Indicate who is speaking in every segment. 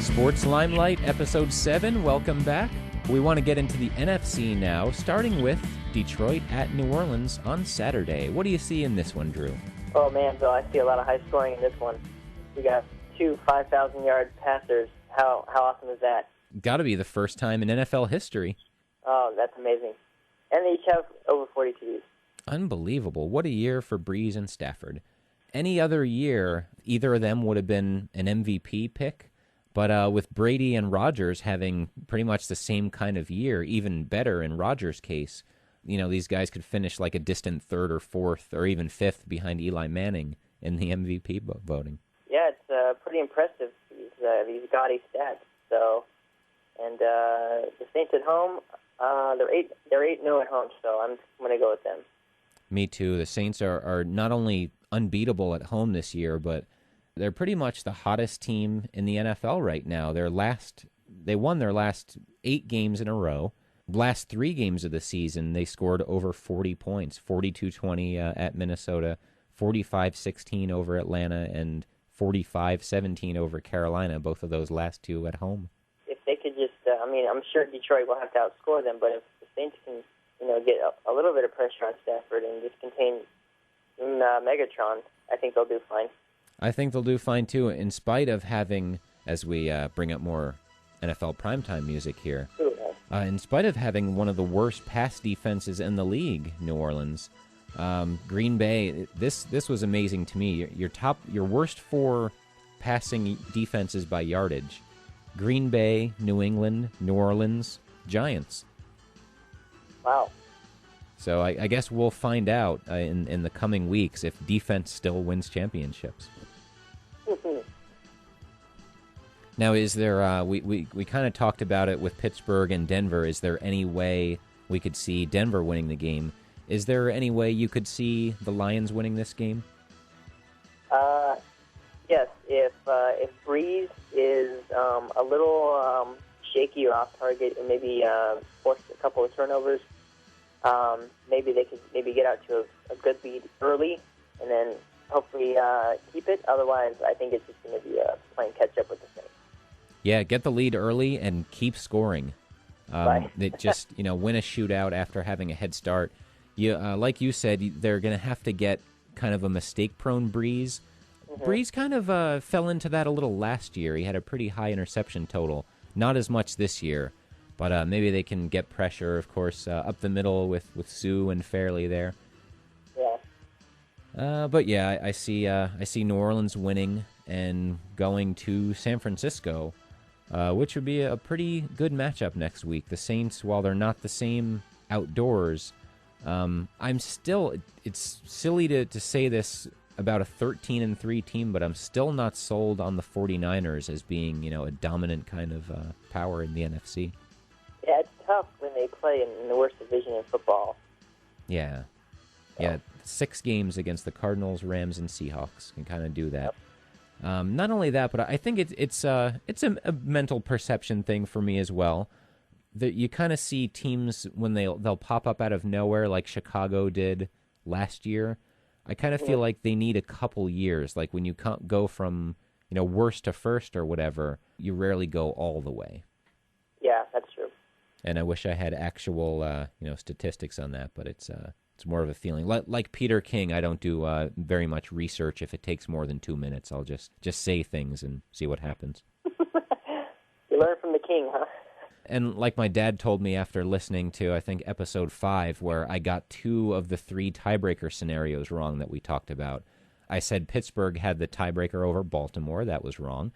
Speaker 1: Sports Limelight, Episode 7. Welcome back. We want to get into the NFC now, starting with Detroit at New Orleans on Saturday. What do you see in this one, Drew?
Speaker 2: Oh, man, Bill, I see a lot of high scoring in this one. We got two 5,000-yard passers. How awesome is that?
Speaker 1: Got to be the first time in NFL history.
Speaker 2: Oh, that's amazing. And they each have over 40 TDs.
Speaker 1: Unbelievable. What a year for Breeze and Stafford. Any other year, either of them would have been an MVP pick. But with Brady and Rodgers having pretty much the same kind of year, even better in Rodgers' case, you know, these guys could finish like a distant third or fourth or even fifth behind Eli Manning in the MVP voting.
Speaker 2: Yeah, it's pretty impressive, these gaudy stats. So, and the Saints at home, they're 8-0 at home, so I'm going to go with them.
Speaker 1: Me too. The Saints are not only unbeatable at home this year, but they're pretty much the hottest team in the NFL right now. They won their last 8 games in a row. Last 3 games of the season, they scored over 40 points, 42-20 at Minnesota, 45-16 over Atlanta, and 45-17 over Carolina, both of those last 2 at home.
Speaker 2: If they could just, I'm sure Detroit will have to outscore them, but if the Saints can, get a little bit of pressure on Stafford and just contain Megatron, I think they'll do fine.
Speaker 1: I think they'll do fine, too, in spite of having, as we bring up more NFL primetime music here, in spite of having one of the worst pass defenses in the league, New Orleans. Green Bay, this was amazing to me. Your worst 4 passing defenses by yardage: Green Bay, New England, New Orleans, Giants.
Speaker 2: Wow.
Speaker 1: So I guess we'll find out in the coming weeks if defense still wins championships. Now, is there? We kind of talked about it with Pittsburgh and Denver. Is there any way we could see Denver winning the game? Is there any way you could see the Lions winning this game?
Speaker 2: Yes. If Breeze is a little shaky or off target, and maybe force a couple of turnovers, maybe they could get out to a good lead early, and then hopefully keep it. Otherwise, I think it's just going to be playing catch up with the Saints.
Speaker 1: Yeah, get the lead early and keep scoring.
Speaker 2: Right.
Speaker 1: They just win a shootout after having a head start. Like you said, they're going to have to get kind of a mistake-prone Breeze. Mm-hmm. Breeze kind of fell into that a little last year. He had a pretty high interception total. Not as much this year, but maybe they can get pressure, of course, up the middle with Sue and Fairley there.
Speaker 2: Yeah.
Speaker 1: But yeah, I see New Orleans winning and going to San Francisco, which would be a pretty good matchup next week. The Saints, while they're not the same outdoors, it's silly to say this about a 13-3 team, but I'm still not sold on the 49ers as being, a dominant kind of power in the NFC.
Speaker 2: Yeah, it's tough when they play in the worst division in football.
Speaker 1: Yeah. Yeah, 6 games against the Cardinals, Rams, and Seahawks can kind of do that. Yep. Not only that, but I think it's a mental perception thing for me as well. That you kind of see teams when they'll pop up out of nowhere, like Chicago did last year. I kind of feel like they need a couple years. Like when you go from worst to first or whatever, you rarely go all the way.
Speaker 2: Yeah, that's true.
Speaker 1: And I wish I had actual statistics on that, but it's more of a feeling. Like Peter King, I don't do very much research. If it takes more than 2 minutes, I'll just say things and see what happens.
Speaker 2: You learn from the king, huh?
Speaker 1: And like my dad told me after listening to, I think, episode 5, where I got 2 of the 3 tiebreaker scenarios wrong that we talked about. I said Pittsburgh had the tiebreaker over Baltimore. That was wrong.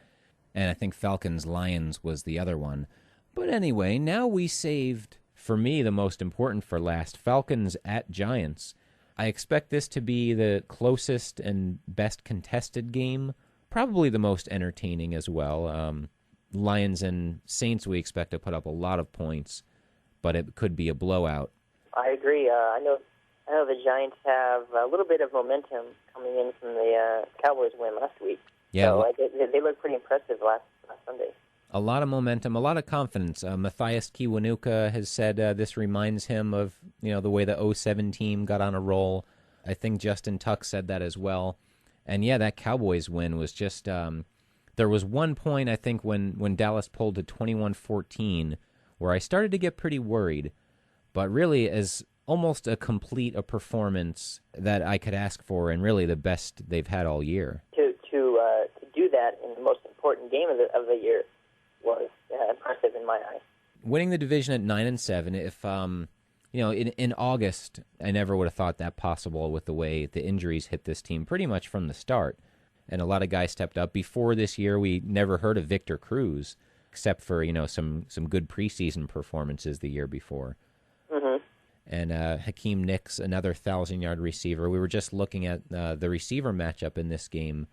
Speaker 1: And I think Falcons-Lions was the other one. But anyway, now we saved, for me, the most important for last, Falcons at Giants. I expect this to be the closest and best contested game, probably the most entertaining as well. Lions and Saints, we expect to put up a lot of points, but it could be a blowout.
Speaker 2: I agree. I know the Giants have a little bit of momentum coming in from the Cowboys win last week.
Speaker 1: Yeah,
Speaker 2: so they looked pretty impressive last Sunday.
Speaker 1: A lot of momentum, a lot of confidence. Matthias Kiwanuka has said this reminds him of the way the 2007 team got on a roll. I think Justin Tuck said that as well. And yeah, that Cowboys win was just There was one point, I think, when Dallas pulled to 21-14, where I started to get pretty worried. But really, as almost a complete a performance that I could ask for, and really the best they've had all year.
Speaker 2: To do that in the most important game of the year was impressive in my eyes.
Speaker 1: Winning the division at 9-7, if in August, I never would have thought that possible with the way the injuries hit this team pretty much from the start. And a lot of guys stepped up. Before this year, we never heard of Victor Cruz, except for, some good preseason performances the year before.
Speaker 2: Mm-hmm.
Speaker 1: And Hakeem Nicks, another 1,000-yard receiver. We were just looking at the receiver matchup in this game.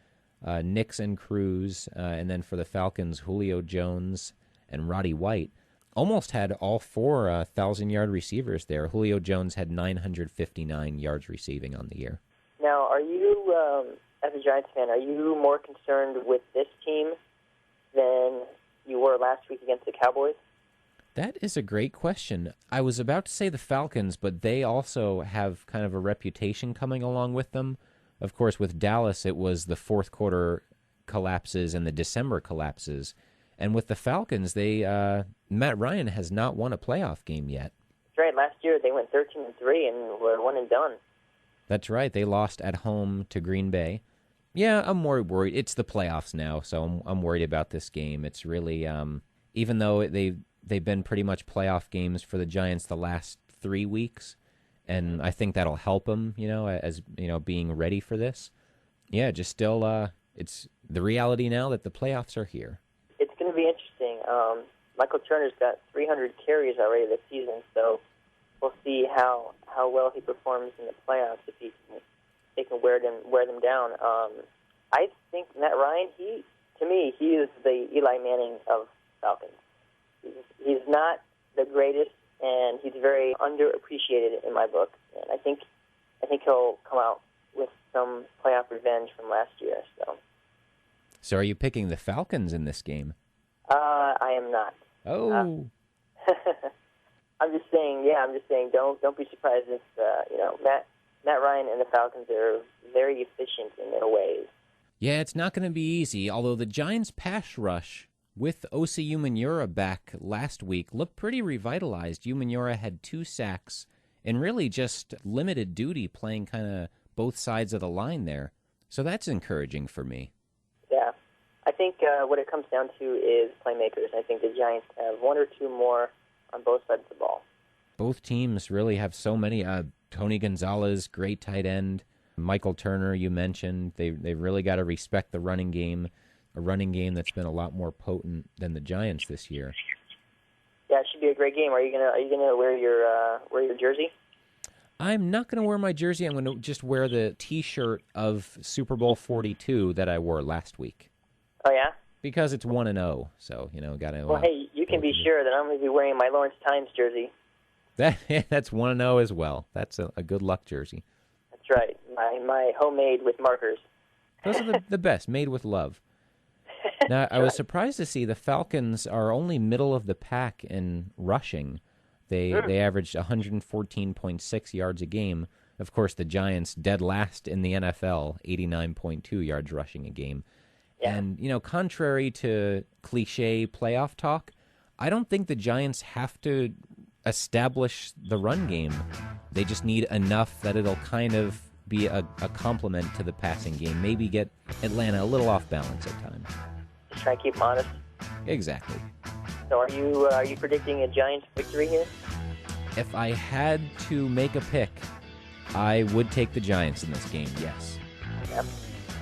Speaker 1: Nicks and Cruz, and then for the Falcons, Julio Jones and Roddy White. Almost had all four 1,000-yard receivers there. Julio Jones had 959 yards receiving on the year.
Speaker 2: Now, are you, as a Giants fan, are you more concerned with this team than you were last week against the Cowboys?
Speaker 1: That is a great question. I was about to say the Falcons, but they also have kind of a reputation coming along with them. Of course, with Dallas, it was the fourth quarter collapses and the December collapses. And with the Falcons, Matt Ryan has not won a playoff game yet.
Speaker 2: That's right. Last year, they went 13-3 and were one and done.
Speaker 1: That's right. They lost at home to Green Bay. Yeah, I'm more worried. It's the playoffs now, so I'm worried about this game. It's really, even though they've been pretty much playoff games for the Giants the last 3 weeks, and I think that'll help them, as being ready for this. Yeah, just still, it's the reality now that the playoffs are here.
Speaker 2: It's going to be interesting. Michael Turner's got 300 carries already this season, so we'll see how well he performs in the playoffs if he can wear them down. I think Matt Ryan, to me, he is the Eli Manning of Falcons. He's not the greatest, and he's very underappreciated in my book. And I think he'll come out with some playoff revenge from last year.
Speaker 1: So are you picking the Falcons in this game?
Speaker 2: I am not.
Speaker 1: Oh.
Speaker 2: I'm just saying. Don't be surprised if Matt Ryan and the Falcons are very efficient in their ways.
Speaker 1: Yeah, it's not going to be easy. Although the Giants' pass rush with Osi Umenyiora back last week looked pretty revitalized. Umenyiora had 2 sacks and really just limited duty, playing kind of both sides of the line there. So that's encouraging for me.
Speaker 2: Yeah. I think what it comes down to is playmakers. I think the Giants have 1 or 2 more on both sides of the ball.
Speaker 1: Both teams really have so many. Tony Gonzalez, great tight end. Michael Turner, you mentioned. They've really got to respect the running game, a running game that's been a lot more potent than the Giants this year.
Speaker 2: Yeah, it should be a great game. Are you gonna wear your jersey?
Speaker 1: I'm not going to wear my jersey. I'm going to just wear the T-shirt of Super Bowl 42 that I wore last week.
Speaker 2: Oh, yeah?
Speaker 1: Because it's 1-0, so, got to...
Speaker 2: Well, hey, you can be sure that I'm going to be wearing my Lawrence Times jersey.
Speaker 1: That's 1-0 as well. That's a good luck jersey.
Speaker 2: That's right. My homemade with markers.
Speaker 1: Those are the best, made with love. Now, I was surprised to see the Falcons are only middle of the pack in rushing. They averaged 114.6 yards a game. Of course, the Giants, dead last in the NFL, 89.2 yards rushing a game. Yeah. And, contrary to cliche playoff talk, I don't think the Giants have to establish the run game. They just need enough that it'll kind of be a complement to the passing game. Maybe get Atlanta a little off balance at times.
Speaker 2: Just try and keep them honest.
Speaker 1: Exactly.
Speaker 2: So are you predicting a Giants victory here?
Speaker 1: If I had to make a pick, I would take the Giants in this game, yes.
Speaker 2: Yep.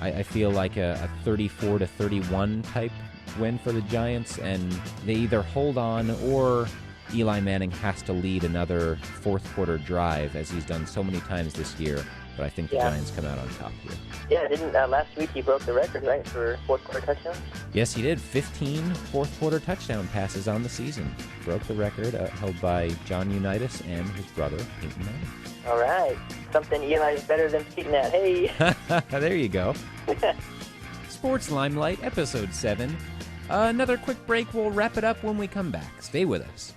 Speaker 1: I feel like a 34-31 type win for the Giants, and they either hold on or Eli Manning has to lead another fourth quarter drive, as he's done so many times this year. But I think the Giants come out on top here.
Speaker 2: Yeah, didn't last week he broke the record, right, for fourth quarter touchdowns?
Speaker 1: Yes, he did. 15 fourth quarter touchdown passes on the season. Broke the record held by John Unitas and his brother, Peyton Manning.
Speaker 2: All right. Something Eli is better than Peyton at. Hey!
Speaker 1: There you go. Sports Limelight, Episode 7. Another quick break. We'll wrap it up when we come back. Stay with us.